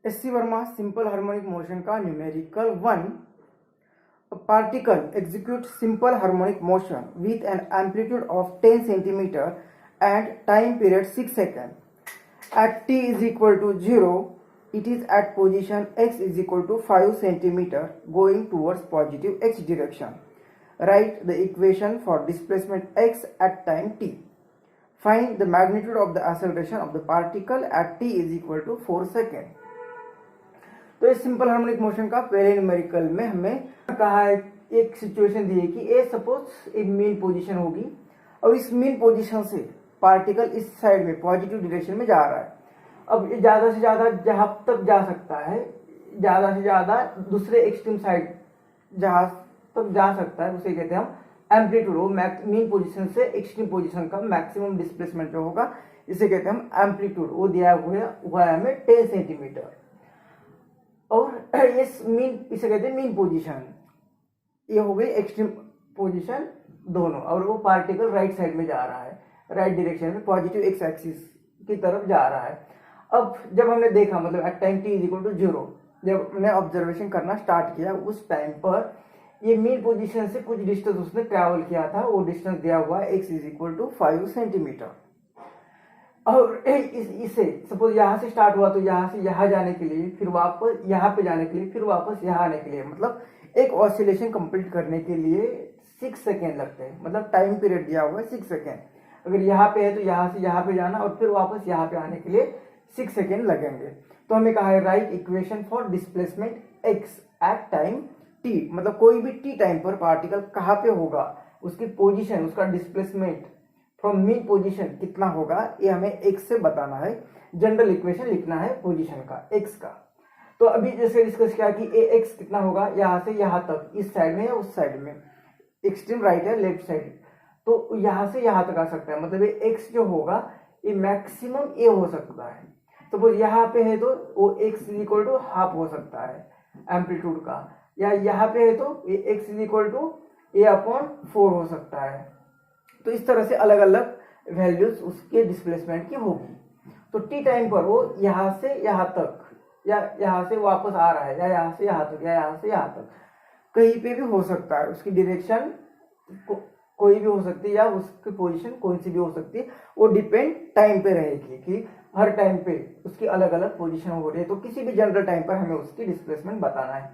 SC. Verma simple harmonic motion का numerical 1. A particle executes simple harmonic motion with an amplitude of 10 centimeter and time period 6 seconds. At t is equal to 0, it is at position x is equal to 5 centimeter going towards positive x direction. Write the equation for displacement x at time t. Find the magnitude of the acceleration of the particle at t is equal to 4 seconds. तो इस simple harmonic motion का पहले numerical में हमें कहा है, एक situation दी है कि ए सपोज एक मीन पोजीशन होगी और इस मीन पोजीशन से पार्टिकल इस साइड में पॉजिटिव डायरेक्शन में जा रहा है. अब ये ज्यादा से ज्यादा जहां तक जा सकता है, ज्यादा से ज्यादा दूसरे एक्सट्रीम साइड जहां तक जा सकता है उसे कहते हैं हम एम्पलीट्यूड. वो मीन पोजीशन से एक्सट्रीम पोजीशन का मैक्सिमम डिस्प्लेसमेंट जो होगा इसे कहते हैं हम एम्पलीट्यूड. वो दिया हुआ है हमें 10 सेंटीमीटर. और इस मीन इसे कहते हैं मीन पोजीशन. ये हो गई एक्सट्रीम पोजीशन दोनों. और वो पार्टिकल राइट साइड में जा रहा है, राइट डायरेक्शन में पॉजिटिव एक्स एक्सिस की तरफ जा रहा है. अब जब हमने देखा मतलब at time t is equal to 0, जब हमने ऑब्जर्वेशन करना स्टार्ट किया उस टाइम पर ये मीन पोजीशन से कुछ डिस्टेंस उसने ट्रैवल किया था. वो डिस्टेंस दिया हुआ है x is equal to 5 centimetre. और इसे सपोज यहाँ से स्टार्ट हुआ तो यहाँ से यहाँ जाने के लिए, फिर वापस यहाँ पे जाने के लिए, फिर वापस यहाँ आने के लिए, मतलब एक ऑसिलेशन कंप्लीट करने के लिए 6 सेकेंड लगते हैं. मतलब टाइम पीरियड दिया हुआ है 6 सेकेंड. अगर यहाँ पे है तो यहाँ से यहाँ पे जाना और फिर वापस यहाँ पे आने के लिए 6 सेकेंड लगेंगे. तो हमें कहा है write equation for displacement x at time t. मतलब कोई भी टी टाइम पर पार्टिकल कहाँ पे होगा, उसकी पोजिशन, उसका डिस्प्लेसमेंट फ्रॉम मीन पोजीशन कितना होगा, ये हमें x से बताना है. जनरल इक्वेशन लिखना है पोजीशन का, x का. तो अभी जैसे डिस्कस किया कि ax कितना होगा यहाँ से यहाँ तक, इस साइड में या उस साइड में, एक्सट्रीम राइट है लेफ्ट साइड, तो यहाँ से यहाँ तक आ सकता है. मतलब ये x जो होगा ये मैक्सिमम a हो सकता है. सपोज यहाँ पे है तो वो x is equal to half हो सकता है एम्पलीट्यूड का, या यहाँ पे है तो ये x is equal to a/4 हो सकता है. तो इस तरह से अलग अलग वैल्यूज उसके डिस्प्लेसमेंट की होगी. तो टी टाइम पर वो यहाँ से यहाँ तक, या यहाँ से वापस आ रहा है, या यहाँ से यहाँ तक, या यहाँ से यहाँ तक, कहीं पे भी हो सकता है. उसकी डायरेक्शन कोई भी हो सकती है या उसकी पोजीशन कौन सी भी हो सकती है. वो डिपेंड टाइम पे रहेगी कि हर टाइम पे उसकी अलग अलग पोजीशन हो रही है. तो किसी भी जनरल टाइम पर हमें उसकी डिस्प्लेसमेंट बताना है.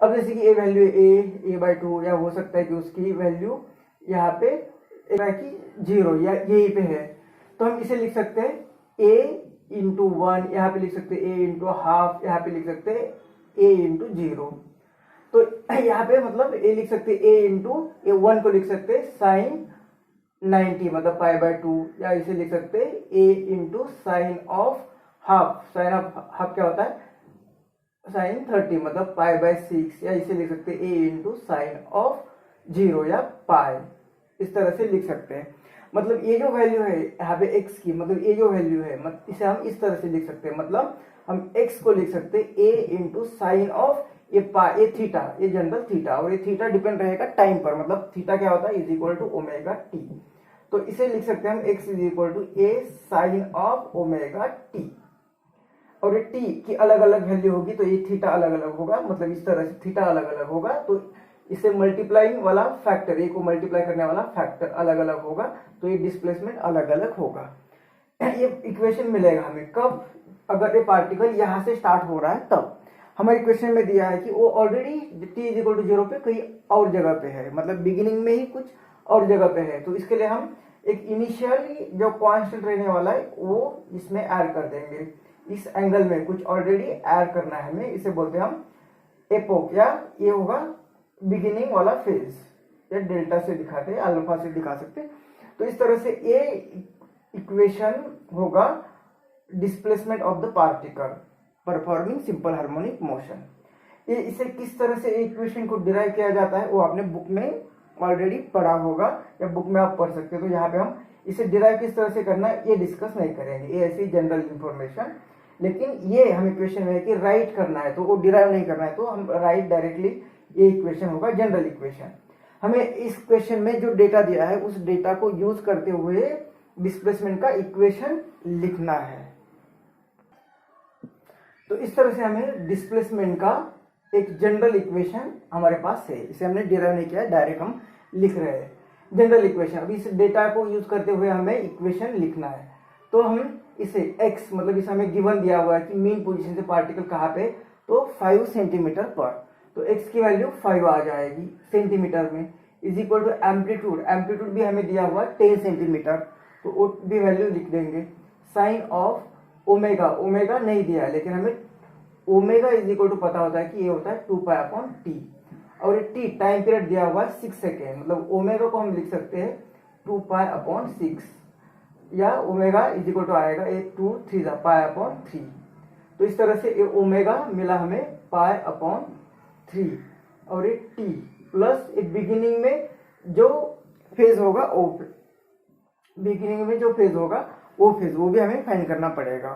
अब जैसे कि ए वैल्यू a/2, या हो सकता है कि उसकी वैल्यू यहाँ पे कि 0 या यहीं पे है, तो हम इसे लिख सकते हैं a/1, यहाँ पे लिख सकते हैं a/2, यहाँ पे लिख सकते हैं a/0. तो यहाँ पे मतलब a लिख सकते हैं a/1 को लिख सकते हैं sin 90 मतलब π/2, या इसे लिख सकते हैं a/sin of half. Sine of half क्या होता है, sin 30 मतलब π/6, या इसे लिख सकते हैं a/sin ऑफ 0 या पाई. इस तरह से लिख सकते हैं. मतलब ये जो वैल्यू है यहाँ पे x की, मतलब ये जो वैल्यू है इसे हम इस तरह से लिख सकते हैं. मतलब हम x को लिख सकते हैं a/sin ऑफ ये थीटा, ये जनरल थीटा, और ये थीटा डिपेंड रहेगा टाइम पर. मतलब थीटा क्या होता है is equal to omega t. तो इसे लिख सकते हैं हम x is equal to a sin of omega t. और ये t की अलग अलग वैल्यू होगी तो ये थीटा अलग अलग होगा. मतलब इस तरह से थीटा अलग अलग होगा. तो इसे मल्टीप्लाइंग वाला फैक्टर, ए को मल्टीप्लाई करने वाला फैक्टर अलग अलग होगा. तो ये डिस्प्लेसमेंट अलग अलग होगा. ये इक्वेशन मिलेगा हमें कब, अगर ये पार्टिकल यहाँ से स्टार्ट हो रहा है तब. हमारे इक्वेशन में दिया है कि वो already t is equal to 0 पे कहीं और जगह पे है, मतलब बिगिनिंग में ही कुछ और जगह पे है. तो इसके लिए हम एक इनिशियली जो कांस्टेंट रहने वाला है वो इसमें ऐड कर देंगे. इस एंगल में कुछ ऑलरेडी ऐड करना है हमें. इसे बोलते हैं हम एपोक, या ये होगा बिगिनिंग वाला फेज, या डेल्टा से दिखाते हैं, अल्फा से दिखा सकते हैं. तो इस तरह से ये इक्वेशन होगा displacement of the particle performing simple harmonic motion. ये इसे किस तरह से इक्वेशन को डिराइव किया जाता है वो आपने बुक में ऑलरेडी पढ़ा होगा, या बुक में आप पढ़ सकते हो. तो यहाँ पे हम इसे डिराइव किस तरह से करना है ये डिस्कस नहीं करेंगे, ये ऐसी जनरल इंफॉर्मेशन. लेकिन ये हम इक्वेशन में है कि राइट करना है, तो वो डिराइव नहीं करना है, तो हम राइट डायरेक्टली ये इक्वेशन होगा जनरल इक्वेशन. हमें इस क्वेश्चन में जो डेटा दिया है उस डेटा को यूज करते हुए डिस्प्लेसमेंट का इक्वेशन लिखना है. तो इस तरह से हमें डिस्प्लेसमेंट का एक जनरल इक्वेशन हमारे पास है। इसे हमने डिराइव नहीं किया, डायरेक्ट हम लिख रहे हैं जनरल इक्वेशन। अभी इस डेटा को यूज करते हुए हमें इक्वेशन लिखना है। तो हम इसे x मतलब इसे हमें गिवन दिया हुआ है कि मीन पोजीशन से पार्टिकल कहाँ पे, तो 5 सेंटीमीटर पर। तो x की वैल्यू 5 आ जाएगी सेंटीमीटर में, is equal to amplitude, amplitude भी हमें दिया हुआ है 10 सेंटीमीटर, तो वो भी वैल्यू लिख देंगे। साइन ऑफ ओमेगा, ओमेगा नहीं दिया है लेकिन हमें ओमेगा इज इक्वल टू पता होता है कि ये होता है 2π/t, और ये t टाइम पीरियड दिया हुआ है 6 सेकेंड, मतलब ओमेगा को हम लिख सकते हैं 2π/6, या ओमेगा इज इक्वल टू आएगा 2 3 π/3। तो इस तरह से ये ओमेगा मिला हमें π/3, और ये t प्लस एक बिगिनिंग में जो फेज होगा ओ, बिगिनिंग में जो फेज होगा वो फेज, वो भी हमें फाइंड करना पड़ेगा।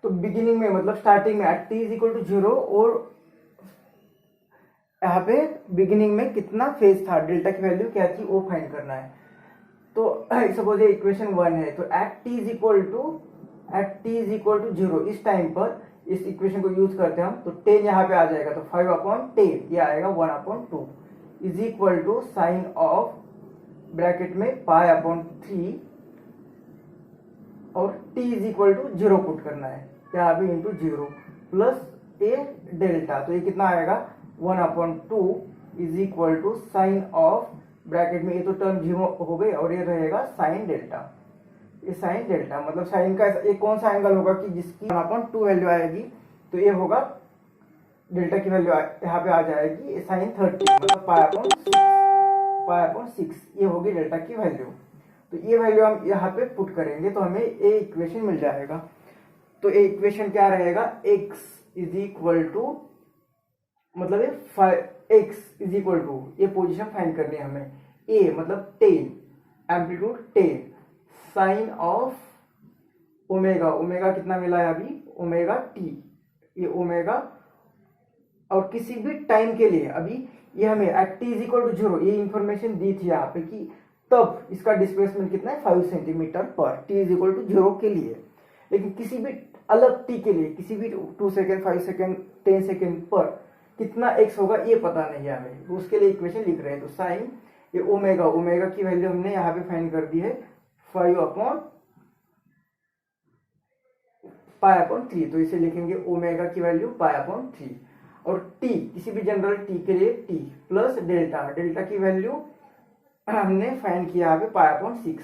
तो बिगिनिंग में मतलब स्टार्टिंग में at t is equal to 0, और यहाँ पे बिगिनिंग में कितना फेज था, डेल्टा की वैल्यू क्या थी वो फाइंड करना है। तो सपोज ये इक्वेशन 1 है, तो at t is equal to 0 इस टाइम पर इस इक्वेशन को यूज करते हैं हम, तो 10 यहाँ पे आ जाएगा, तो 5/10 ये आएगा 1/2 is equal to sine of bracket में π/3, और t is equal to 0 put करना है यहाँ पे इंटू 0 प्लस ए डेल्टा, तो ये कितना आएगा 1/2 is equal to sine of bracket में, ये तो टर्म 0 हो गई और ये रहेगा साइन डेल्टा। ये साइन डेल्टा मतलब साइन का ये कौन सा एंगल होगा कि जिसकी 1/2 वैल्यू आएगी, तो ये होगा डेल्टा की वैल्यू यहाँ पे आ जाएगी साइन 30 मतलब π/6 ये होगी डेल्टा की वैल्यू। तो ये वैल्यू हम यहाँ पे पुट करेंगे तो हमें ए इक्वेशन मिल जाएगा। तो ए इक्वेशन क्या रहेगा, x इज इक्वल टू मतलब x इज इक्वल टू, ये पोजीशन फाइंड करनी है हमें, a मतलब 10 amplitude 10 sine of omega, omega कितना मिला है अभी ओमेगा t, ये ओमेगा, और किसी भी टाइम के लिए अभी ये हमें at t is equal to 0 ये इंफॉर्मेशन दी थी यहाँ पे कि तब इसका डिस्प्लेसमेंट कितना है 5 सेंटीमीटर पर, t इज इक्वल टू 0 के लिए। लेकिन किसी भी अलग t के लिए, किसी भी 2 सेकेंड 5 सेकेंड 10 सेकेंड पर कितना x होगा ये पता नहीं है हमें, तो उसके लिए इक्वेशन लिख रहे हैं। तो साइन ये ओमेगा, ओमेगा की वैल्यू हमने यहाँ पे फाइंड कर दी है 5/π/3, तो इसे लिखेंगे ओमेगा की वैल्यू π/3, और t किसी भी जनरल t के लिए t प्लस डेल्टा, डेल्टा की वैल्यू हमने फाइंड किया यहाँ पे π/6।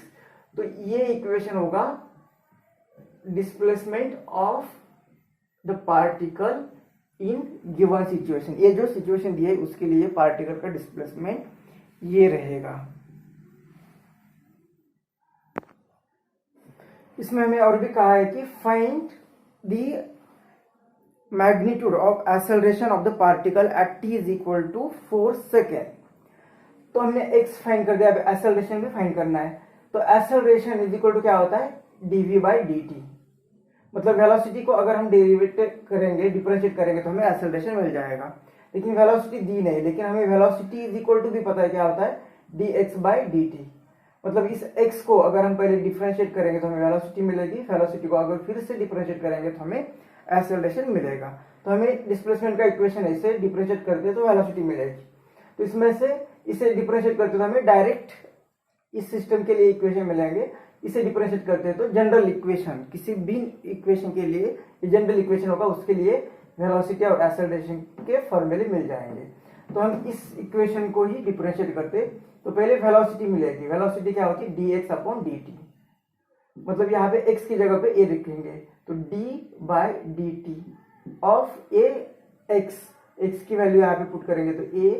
तो ये इक्वेशन होगा displacement of the particle in given situation, ये जो सिचुएशन दी है उसके लिए पार्टिकल का डिस्प्लेसमेंट ये रहेगा। इसमें हमें और भी कहा है कि find the magnitude of acceleration of the particle at t is equal to 4 second. तो हमने x फाइंड कर दिया, अब एक्सेलरेशन भी फाइंड करना है। तो एक्सेलरेशन इज इक्वल टू क्या होता है dv/dt, मतलब वेलोसिटी को अगर हम डेरिवेट करेंगे, डिफरेंशिएट करेंगे तो हमें एक्सेलरेशन मिल जाएगा। लेकिन वेलोसिटी दी नहीं, लेकिन हमें वेलोसिटी इज इक्वल टू भी पता है क्या होता है dx/dt, मतलब इस x को अगर हम पहले डिफरेंशिएट करेंगे तो हमें वेलोसिटी मिलेगी, वेलोसिटी को अगर फिर से डिफरेंशिएट करेंगे तो हमें एक्सेलरेशन मिलेगा। तो हमें डिस्प्लेसमेंट का इक्वेशन ऐसे डिफरेंशिएट करते हैं तो वेलोसिटी मिलेगी। तो इसमें से इसे डिफरेंशिएट करते तो हमें डायरेक्ट इस सिस्टम के लिए इक्वेशन मिलेंगे, इसे डिफरेंशिएट करते हैं तो जनरल इक्वेशन, किसी भी इक्वेशन के लिए जनरल इक्वेशन होगा उसके लिए वेलोसिटी और एक्सेलरेशन के फॉर्मूले मिल जाएंगे। तो हम इस इक्वेशन को ही डिफरेंशिएट करते, तो पहले वेलोसिटी मिलेगी, वेलोसिटी क्या होती है dx/dt, मतलब यहाँ पे x की जगह पे a लिखेंगे, तो d/dt ऑफ a x की वैल्यू यहाँ पे पुट करेंगे तो a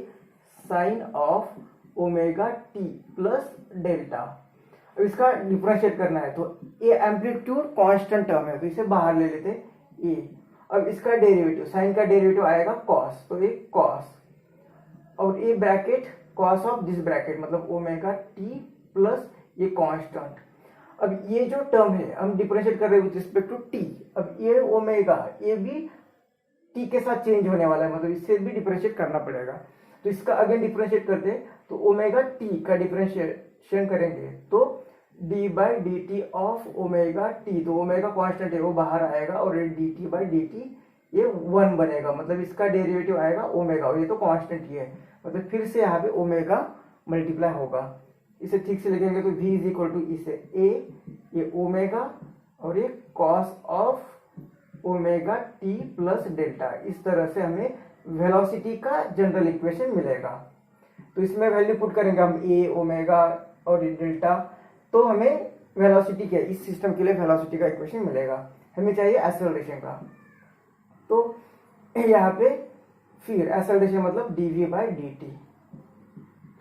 sine of omega t plus delta. अब इसका डिफरेंशिएट करना है तो ये एम्पलीट्यूड कांस्टेंट टर्म है तो इसे बाहर ले लेते a। अब इसका डेरिवेटिव, साइन का डेरिवेटिव आएगा cos, तो ये cos, और ये bracket cos of this bracket मतलब ओमेगा t प्लस ये कांस्टेंट। अब ये जो टर्म है हम डिफरेंशिएट कर रहे हैं विद रिस्पेक्ट टू t, अब ये ओमेगा ये भी t के साथ चेंज होने वाला है, मतलब इससे भी डिफरेंशिएट करना पड़ेगा। तो इसका अगेन डिफरेंशिएट करते हैं तो ओमेगा t का डिफरेंशिएशन करेंगे तो D by D T of omega t, तो ओमेगा कांस्टेंट है वो बाहर आएगा और ये D T by D T ये 1 बनेगा, मतलब इसका डेरिवेटिव आएगा ओमेगा और ये तो कांस्टेंट ही है, मतलब फिर से यहाँ पे ओमेगा मल्टीप्लाई होगा। इसे ठीक से लिखेंगे तो v इज इक्वल टू इसे a, ये ओमेगा और ये cos of omega T plus delta. इस तरह से हमें वेलोसिटी का जनरल इक्वेशन मिलेगा। तो इसमें वैल्यू पुट करेंगे हम a, ओमेगा और डेल्टा, तो हमें वेलोसिटी क्या, इस सिस्टम के लिए वेलोसिटी का इक्वेशन मिलेगा। हमें चाहिए एक्सेलरेशन का, तो यहाँ पे फिर एक्सेलरेशन मतलब dv बाई डी टी,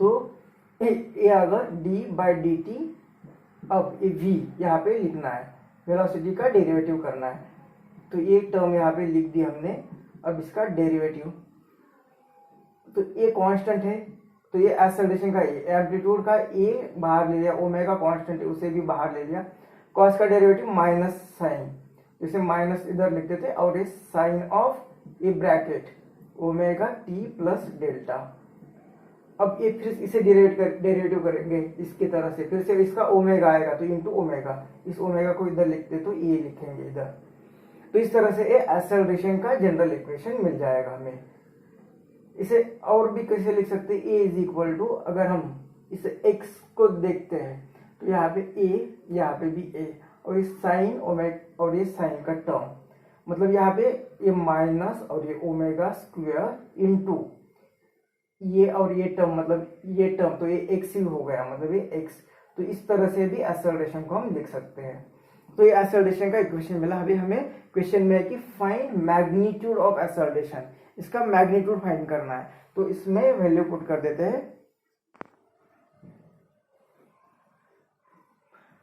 तो ये अगर d बाई डी टी, अब ये v यहाँ पे लिखना है, वेलोसिटी का डेरिवेटिव करना है, तो ये टर्म यहाँ पे लिख दी हमने। अब इसका डेरिवेटिव, तो ये कांस्टेंट है, तो ये एक्सेलरेशन का ए, एम्पलीट्यूड का ए बाहर ले लिया, ओमेगा कांस्टेंट है उसे भी बाहर ले लिया, कॉस का डेरिवेटिव माइनस साइन, इसे माइनस इधर लिखते थे, और ये साइन ऑफ ये bracket omega T plus delta. अब ये फिर इसे डेरिवेटिव करेंगे इसकी तरह से, फिर से इसका ओमेगा आएगा तो इंटू ओमेगा, इस ओमेगा को इधर लिखते तो ये लिखेंगे इधर। तो इस तरह से ये एक्सेलरेशन का जनरल इक्वेशन मिल जाएगा हमें। इसे और भी कैसे लिख सकते हैं, ए इज इक्वल टू, अगर हम इसे एक्स को देखते हैं तो यहाँ पे ए, यहाँ पे भी ए, और ये साइन ओमेगा और ये साइन का टर्म, मतलब यहाँ पे ये माइनस और ये ओमेगा स्क्वायर इंटू ये और ये टर्म, मतलब ये टर्म तो ये एक्स ही हो गया, मतलब ये एक्स। तो इस तरह से भी एक्सेलरेशन को हम लिख सकते हैं। तो ये एक्सेलरेशन का इक्वेशन मिला। अभी हमें क्वेश्चन में है कि फाइंड मैग्नीट्यूड ऑफ एक्सेलरेशन, इसका मैग्नीट्यूड फाइंड करना है, तो इसमें वैल्यू पुट कर देते हैं।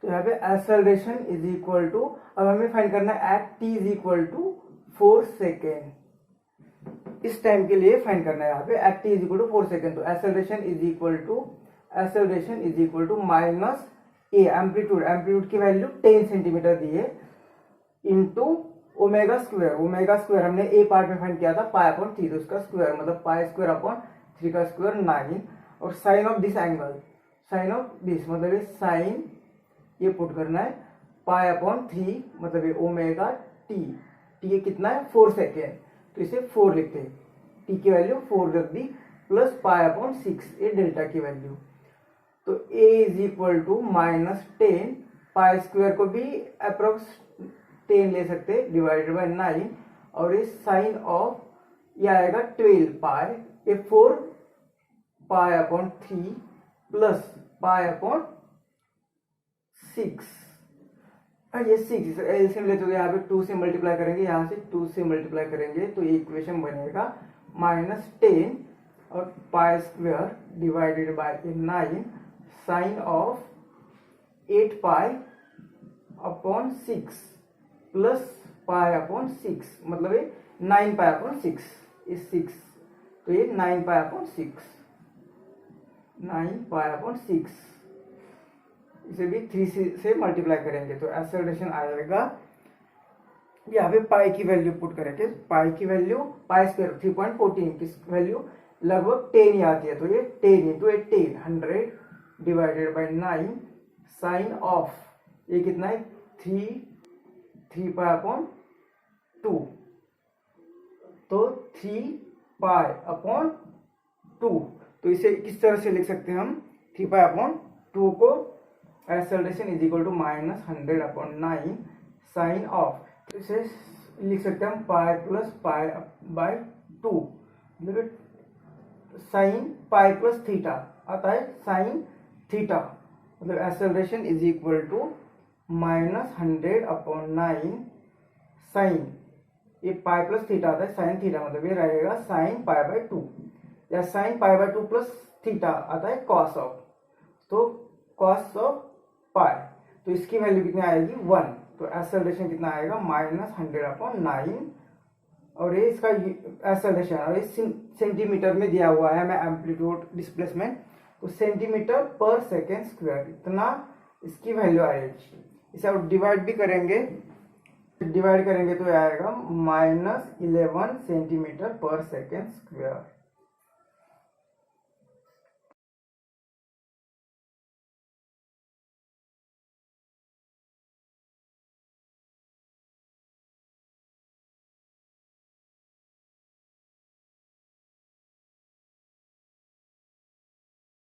तो यहाँ पे एक्सेलरेशन इज इक्वल टू, अब हमें फाइंड करना है at t is equal to 4 second, इस टाइम के लिए फाइंड करना है यहाँ पे at t is equal to 4 second. तो acceleration is equal to minus a, amplitude की वैल्यू 10 सेंटीमीटर दी है, इंटू ओमेगा स्क्वायर हमने ए पार्ट में फाइंड किया था पाई अपॉन 3, तो उसका स्क्वायर मतलब पाई स्क्वायर अपॉन 3 का स्क्वायर 9, और sine of this angle, sine of this मतलब ये साइन, ये पुट करना है पाई अपॉन 3, मतलब ये ओमेगा टी, ये कितना है 4 सेकेंड, तो इसे 4 लिखते हैं, टी की वैल्यू 4 रख दी, प्लस पाई अपॉन 6 ये डेल्टा की वैल्यू। तो a is equal to minus 10, pi square को भी अप्रोक्स 10 ले सकते हैं, डिवाइडेड बाय 9, और ये साइन ऑफ ये आएगा 12 पाई, ये 4 pi upon 3 plus pi upon 6, ये 6 एलसीएम लेते हो, यहाँ पे 2 से मल्टीप्लाई करेंगे, यहाँ से 2 से मल्टीप्लाई करेंगे, तो ये इक्वेशन बनेगा माइनस 10 और pi square divided by 9 sine of 8 pi upon 6 plus pi upon 6, मतलब ये 9 पाई अपॉन 6, इस 6, तो ये 9 पाई अपॉन 6, 9 पाई अपॉन 6, इसे भी 3 से मल्टीप्लाई करेंगे, तो एक्सेलरेशन आएगा, यहाँ पे पाई की वैल्यू पुट करेंगे, पाई की वैल्यू पाई स्क्वायर 3.14 की वैल्यू लगभग 10 ही आती है, तो ये 10 into 10 100 divided by 9 sine of ये कितना है 3 पाई अपॉन 2, तो 3 पाई अपॉन 2, तो इसे किस तरह से लिख सकते हैं हम, 3 पाई अपॉन 2 को acceleration is equal to minus 100 upon 9 sine of, तो इसे लिख सकते हैं हम पाई प्लस पाई बाय 2, मतलब साइन पाई प्लस थीटा आता है साइन थीटा, मतलब acceleration is equal to minus 100 upon 9 sine, ये पाई प्लस थीटा आता है साइन थीटा, मतलब ये रहेगा साइन पाई बाय 2, या sine pi by 2 plus theta आता है कॉस ऑफ, तो कॉस ऑफ पाई, तो इसकी वैल्यू कितनी आएगी 1, तो एक्सेलरेशन कितना आएगा माइनस 100 अपॉन 9, और ये इसका एक्सेलरेशन और ये सेंटीमीटर में दिया हुआ है हमें एम्पलीट्यूड डिस्प्लेसमेंट, तो सेंटीमीटर पर सेकेंड स्क्वायर इतना इसकी वैल्यू आएगी। इसे आप डिवाइड भी करेंगे, तो आएगा माइनस 11 सेंटीमीटर पर सेकेंड स्क्वायर।